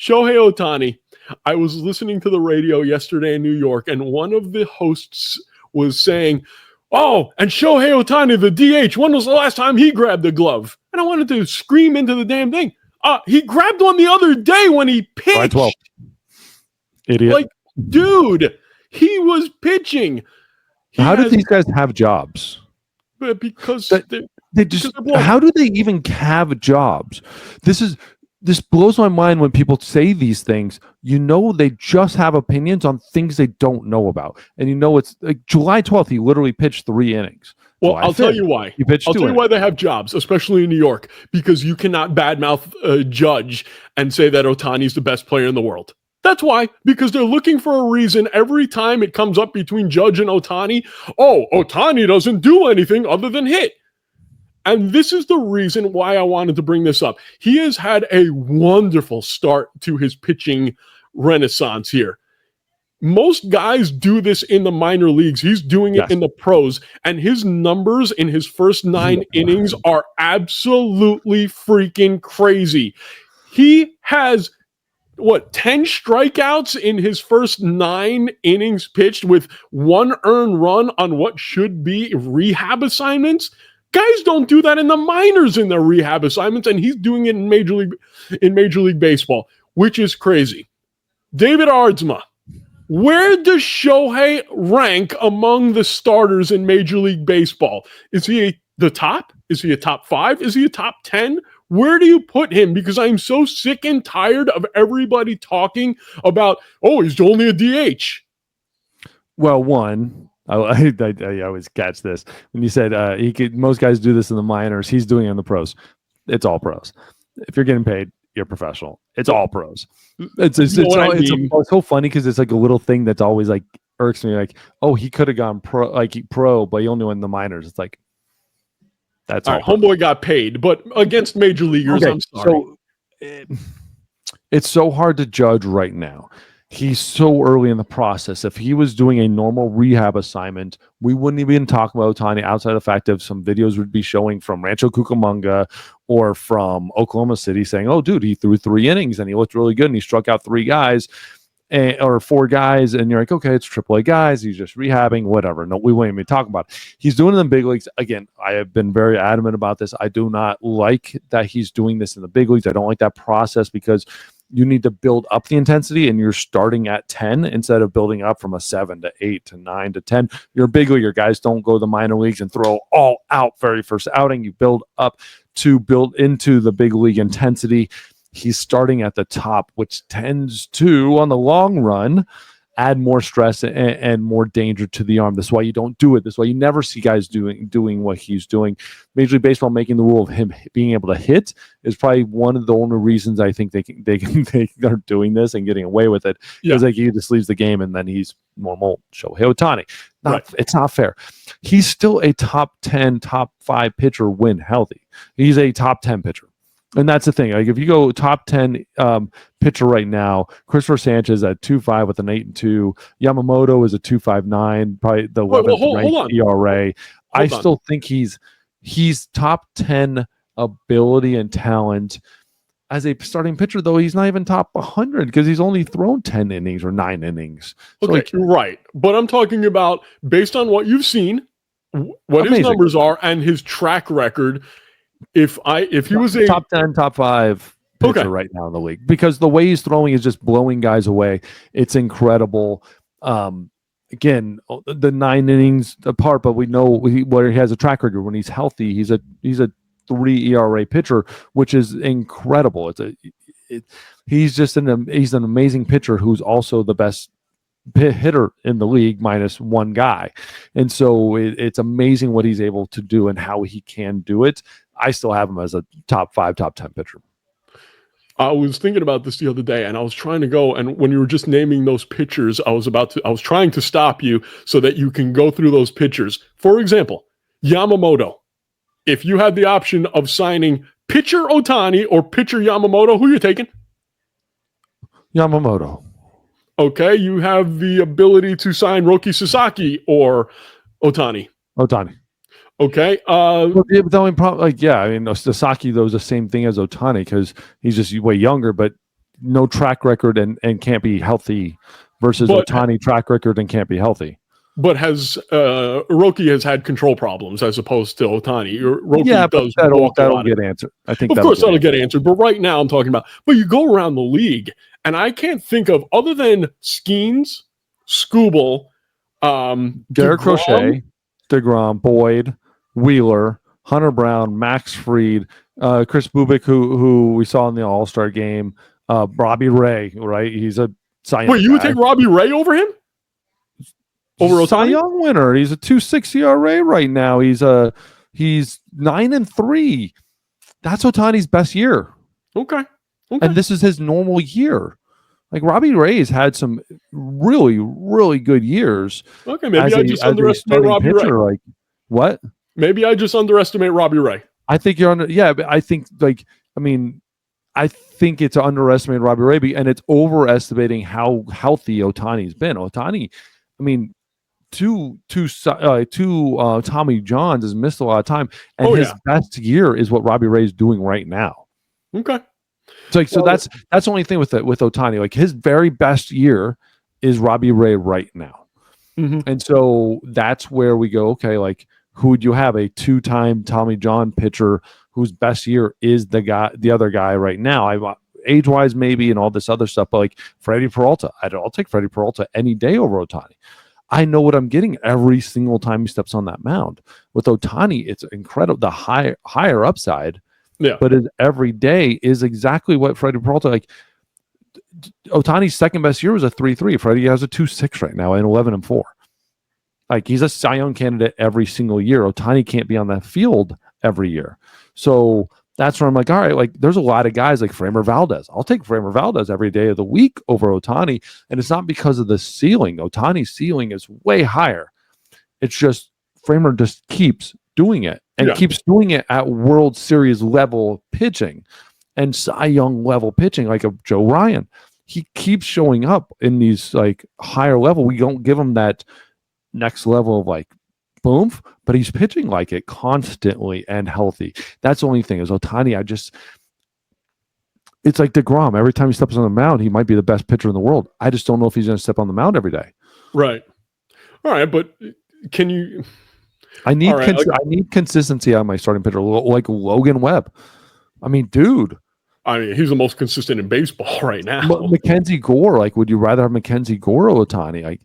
Shohei Ohtani. I was listening to the radio yesterday in New York, and one of the hosts was saying, "Oh, and Shohei Ohtani, the DH, when was the last time he grabbed the glove?" And I wanted to scream into the damn thing. He grabbed one the other day when he pitched. July 12th. Idiot. Like, dude, he was pitching. How did these guys have jobs? Because they just. How do they even have jobs? This blows my mind when people say these things. You know, they just have opinions on things they don't know about, and you know it's like July 12th. He literally pitched 3 innings. Well, I'll tell you why. I'll tell you why they have jobs, especially in New York, because you cannot badmouth a judge and say that Ohtani's the best player in the world. That's why, because they're looking for a reason every time it comes up between Judge and Ohtani. Oh, Ohtani doesn't do anything other than hit. And this is the reason why I wanted to bring this up. He has had a wonderful start to his pitching renaissance here. Most guys do this in the minor leagues. He's doing it in the pros, and his numbers in his first 9 innings are absolutely freaking crazy. He has, 10 strikeouts in his first 9 innings pitched with 1 earned run on what should be rehab assignments. Guys don't do that in the minors in their rehab assignments, and he's doing it in Major League Baseball, which is crazy. David Aardsma. Where does Shohei rank among the starters in Major League Baseball? Is he the top? Is he a top 5? Is he a top 10? Where do you put him? Because I'm so sick and tired of everybody talking about, oh, he's only a DH. Well, one, I always catch this. When you said most guys do this in the minors, he's doing it in the pros. It's all pros. If you're getting paid, you're professional. It's all pros. It's so funny because it's like a little thing that's always like irks me. Like, oh, he could have gone pro, but he only went in the minors. It's like that's all. Right, homeboy got paid, but against major leaguers, okay, I'm sorry. So it's so hard to judge right now. He's so early in the process. If he was doing a normal rehab assignment, we wouldn't even talk about Ohtani outside of the fact of some videos would be showing from Rancho Cucamonga or from Oklahoma City saying, oh, dude, he threw 3 innings and he looked really good and he struck out 3 guys or 4 guys. And you're like, okay, it's AAA guys. He's just rehabbing, whatever. No, we won't even talk about it. He's doing it in the big leagues. Again, I have been very adamant about this. I do not like that he's doing this in the big leagues. I don't like that process because you need to build up the intensity and you're starting at 10 instead of building up from a 7 to 8 to 9 to 10. You're a big leaguer. Guys don't go to the minor leagues and throw all out very first outing. You build up to build into the big league intensity. He's starting at the top, which tends to, on the long run, add more stress and more danger to the arm. That's why you don't do it. That's why you never see guys doing what he's doing. Major League Baseball making the rule of him being able to hit is probably one of the only reasons I think they are doing this and getting away with it. Because like he just leaves the game and then he's normal Shohei Ohtani. It's not fair. He's still a top 10, top 5 pitcher when healthy. He's a top 10 pitcher. And that's the thing. Like if you go top 10 pitcher right now, Christopher Sanchez at 2.5 with an 8.2. Yamamoto is a 2.59, probably the 11th ranked ERA. I still think he's top 10 ability and talent as a starting pitcher, though he's not even top 100 because he's only thrown 10 innings or 9 innings. So okay, right. But I'm talking about based on what you've seen, what his numbers are, and his track record. If he was a top 10, top 5 pitcher right now in the league, because the way he's throwing is just blowing guys away. It's incredible. Again, the 9 innings apart, but we know where he has a track record when he's healthy. He's a 3 ERA pitcher, which is incredible. He's an amazing pitcher who's also the best hitter in the league minus one guy. And so it's amazing what he's able to do and how he can do it. I still have him as a top 5, top 10 pitcher. I was thinking about this the other day and I was trying to go, and when you were just naming those pitchers, I was trying to stop you so that you can go through those pitchers. For example, Yamamoto. If you had the option of signing pitcher Ohtani or pitcher Yamamoto, who are you taking? Yamamoto. Okay, you have the ability to sign Roki Sasaki or Ohtani. Okay. The only problem, Sasaki though is the same thing as Ohtani because he's just way younger, but no track record and can't be healthy versus Ohtani track record and can't be healthy. But Roki has had control problems as opposed to Ohtani. Roki does that'll get answered. I think of course that'll get answered. But right now I'm talking about. But you go around the league, and I can't think of other than Skeens, Skubal, Garrett Crochet, DeGrom, Boyd, Wheeler, Hunter Brown, Max Fried, Chris Bubik, who we saw in the All-Star game, Robbie Ray, right? He's a Cy Young. Wait, you would take Robbie Ray over him? Over Ohtani? Cy Young winner. He's a 2.6 ERA right now. He's 9-3. That's Ohtani's best year. Okay. And this is his normal year. Like Robbie Ray's had some really, really good years. Okay, maybe I just underestimate Robbie Ray. Like what? Maybe I just underestimate Robbie Ray. I think you're under. Yeah, but I think I think it's underestimating Robbie Ray, and it's overestimating how healthy Ohtani's been. Ohtani, two Tommy Johns has missed a lot of time, and his best year is what Robbie Ray is doing right now. Okay. So that's the only thing with Ohtani. Like his very best year is Robbie Ray right now, and so that's where we go. Okay, like who would you have? A 2-time Tommy John pitcher whose best year is the other guy right now. Age-wise maybe and all this other stuff, but like Freddie Peralta, I'll take Freddie Peralta any day over Ohtani. I know what I'm getting every single time he steps on that mound. With Ohtani, it's incredible. The higher upside, but his every day is exactly what Freddie Peralta like. Ohtani's second best year was a 3.3. Freddie has a 2.6 right now and 11-4. Like he's a Cy Young candidate every single year. Ohtani can't be on that field every year. So that's where I'm like, all right, like there's a lot of guys like Framber Valdez. I'll take Framber Valdez every day of the week over Ohtani. And it's not because of the ceiling. Ohtani's ceiling is way higher. It's just Framber just keeps doing it and keeps doing it at World Series level pitching and Cy Young level pitching, like a Joe Ryan. He keeps showing up in these like higher level. We don't give him that next level of like boom, but he's pitching like it constantly and healthy. That's the only thing is Ohtani. It's like DeGrom. Every time he steps on the mound, he might be the best pitcher in the world. I just don't know if he's going to step on the mound every day. Right. All right, but can you? I need consistency on my starting pitcher, like Logan Webb. I mean, dude. I mean, he's the most consistent in baseball right now. Mackenzie Gore, like, would you rather have Mackenzie Gore or Ohtani? Like,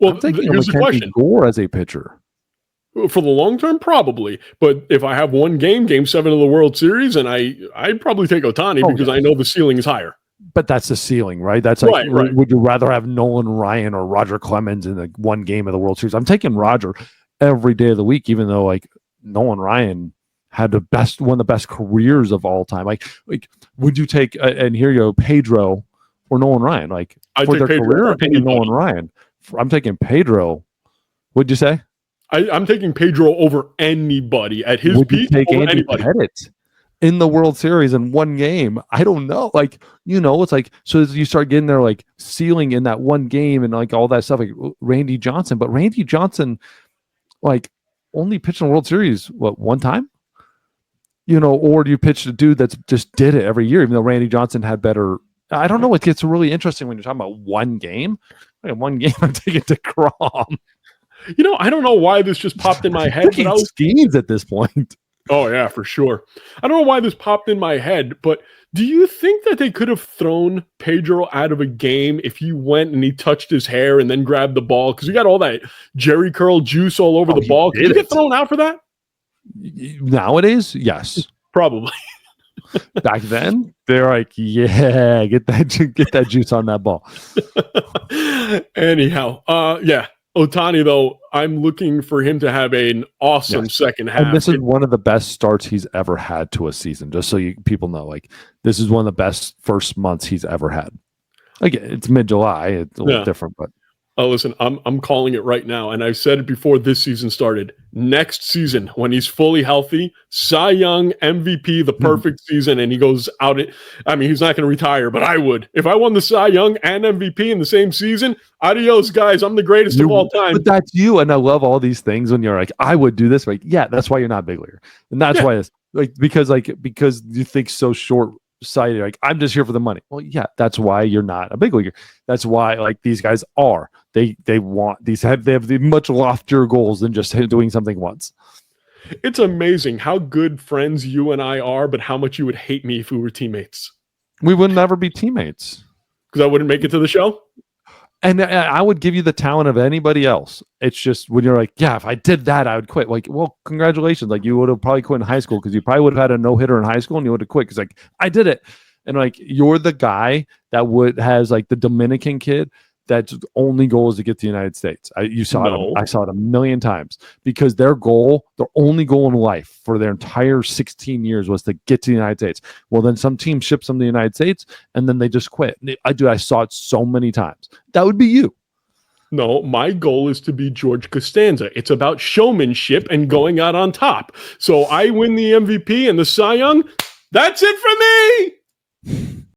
I'm thinking of Mackenzie Gore as a pitcher. For the long term, probably. But if I have one game 7 of the World Series, and I'd probably take Ohtani because I know the ceiling is higher. But that's the ceiling, right? That's like, right. Would you rather have Nolan Ryan or Roger Clemens in the one game of the World Series? I'm taking Roger every day of the week, even though like Nolan Ryan had one of the best careers of all time. Like would you take and here you go, Pedro or Nolan Ryan? Like for their career, I'm taking Nolan Ryan. I'm taking Pedro. What'd you say? I'm taking Pedro over anybody at his peak. Take Andy Pettitte in the World Series in one game? I don't know. Like, it's like, so you start getting there like ceiling in that one game and like all that stuff, like Randy Johnson. But Randy Johnson, like, only pitched in the World Series, one time? Or do you pitch a dude that's just did it every year, even though Randy Johnson had better. I don't know. It gets really interesting when you're talking about one game. Like one game, I'm taking DeGrom. I don't know why this just popped in my head. But I was Skeens at this point. Oh, yeah, for sure. I don't know why this popped in my head, but do you think that they could have thrown Pedro out of a game if he went and he touched his hair and then grabbed the ball? Because you got all that Jerry curl juice all over the ball. Could you get thrown out for that? Nowadays, yes. Probably. Back then, they're like, yeah, get that juice on that ball. Anyhow, yeah. Ohtani, though, I'm looking for him to have an awesome second half. And this is one of the best starts he's ever had to a season, just so people know. Like, this is one of the best first months he's ever had. Again, it's mid-July. It's a little different, but. Oh, listen, I'm calling it right now, and I've said it before this season started. Next season, when he's fully healthy, Cy Young, MVP, the perfect season, and he goes out. He's not going to retire, but I would. If I won the Cy Young and MVP in the same season, adios, guys. I'm the greatest of all time. But that's you, and I love all these things when you're like, I would do this. Like, yeah, that's why you're not big leaguer, and that's why it's like because you think so short cited like, I'm just here for the money. Well, yeah, that's why you're not a big leaguer. That's why like these guys are. They want they have the much loftier goals than just doing something once. It's amazing how good friends you and I are, but how much you would hate me if we were teammates. We would never be teammates. Because I wouldn't make it to the show? And I would give you the talent of anybody else. It's just when you're like, yeah, if I did that, I would quit. Like, well, congratulations. Like, you would have probably quit in high school because you probably would have had a no-hitter in high school and you would have quit because, like, I did it. And, like, you're the guy that has, like, the Dominican kid that's only goal is to get to the United States. I saw it a million times because their only goal in life for their entire 16 years was to get to the United States. Well, then some team ships them to the United States and then they just quit. I saw it so many times. That would be you. No, my goal is to be George Costanza. It's about showmanship and going out on top. So I win the MVP and the Cy Young. That's it for me.